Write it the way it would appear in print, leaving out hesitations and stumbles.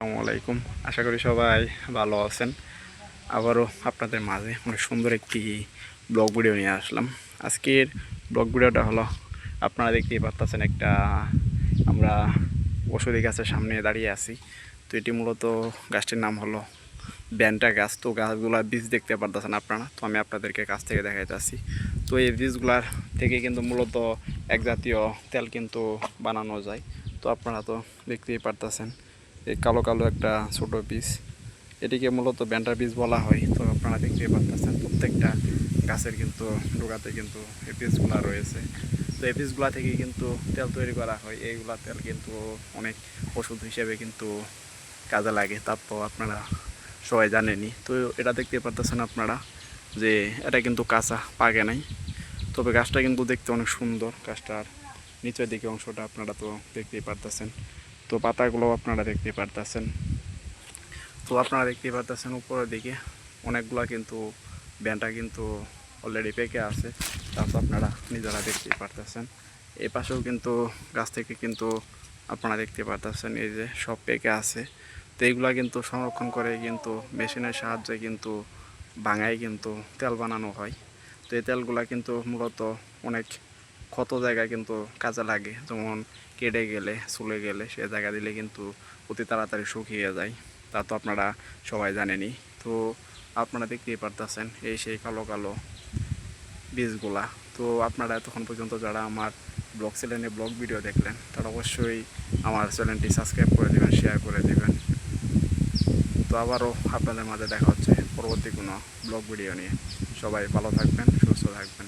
আসসালামু আলাইকুম। আশা করি সবাই ভালো আছেন। আবারও আপনাদের মাঝে অনেক সুন্দর একটি ব্লগ ভিডিও নিয়ে আসলাম। আজকের ব্লগ ভিডিওটা হলো, আপনারা দেখতেই পাচ্ছেন একটা আমরা ওষুধি গাছের সামনে দাঁড়িয়ে আছি। তো এটি মূলত গাছটির নাম হলো ব্যান্টা গাছ। তো গাছগুলার বীজ দেখতে পারতেছেন আপনারা, তো আমি আপনাদেরকে কাছ থেকে দেখাইতেছি। তো এই বীজগুলার থেকে কিন্তু মূলত এক জাতীয় তেল কিন্তু বানানো যায়। তো আপনারা তো দেখতেই পারতেছেন এই কালো কালো একটা ছোট বীজ, এটিকে মূলত ব্যান্টার বীজ বলা হয়। তো আপনারা দেখতেই পারতেছেন প্রত্যেকটা গাছের কিন্তু ডোগাতে কিন্তু এই বীজগুলা রয়েছে। তো এই বীজগুলা থেকে কিন্তু তেল তৈরি করা হয়। এইগুলা তেল কিন্তু অনেক ওষুধ হিসেবে কিন্তু কাজে লাগে, তারপর আপনারা সবাই জানেনই। তো এটা দেখতে পারতেছেন আপনারা যে এটা কিন্তু কাঁচা, পাকে নাই, তবে গাছটা কিন্তু দেখতে অনেক সুন্দর। গাছটার নিচের দিকে অংশটা আপনারা তো দেখতেই পারতেছেন, তো পাতাগুলো আপনারা দেখতে পারতেছেন। তো আপনারা দেখতেই পারতেছেন উপরের দিকে অনেকগুলা কিন্তু ব্যান্ডটা কিন্তু অলরেডি পেকে আছে, তা তো আপনারা নিজেরা দেখতেই পারতেছেন। এই পাশেও কিন্তু গাছ থেকে কিন্তু আপনারা দেখতে পারতেছেন এই যে সব পেকে আছে। তো এইগুলা কিন্তু সংরক্ষণ করে কিন্তু মেশিনের সাহায্যে কিন্তু ভাঙায় কিন্তু তেল বানানো হয়। তো এই তেলগুলা কিন্তু মূলত অনেক ক্ষত জায়গায় কিন্তু কাজে লাগে, যেমন কেটে গেলে, চুলে গেলে সে জায়গা দিলে কিন্তু অতি তাড়াতাড়ি শুকিয়ে যায়, তা তো আপনারা সবাই জানেনই। তো আপনারা দেখতেই পারতেছেন এই সেই কালো কালো বীজগুলা। তো আপনারা এতক্ষণ পর্যন্ত যারা আমার ব্লগ চ্যানেলে ব্লগ ভিডিও দেখলেন, তারা অবশ্যই আমার চ্যানেলটি সাবস্ক্রাইব করে দেবেন, শেয়ার করে দেবেন। তো আবারও আপনাদের মাঝে দেখা হচ্ছে পরবর্তী কোনো ব্লগ ভিডিও নিয়ে। সবাই ভালো থাকবেন, সুস্থ থাকবেন।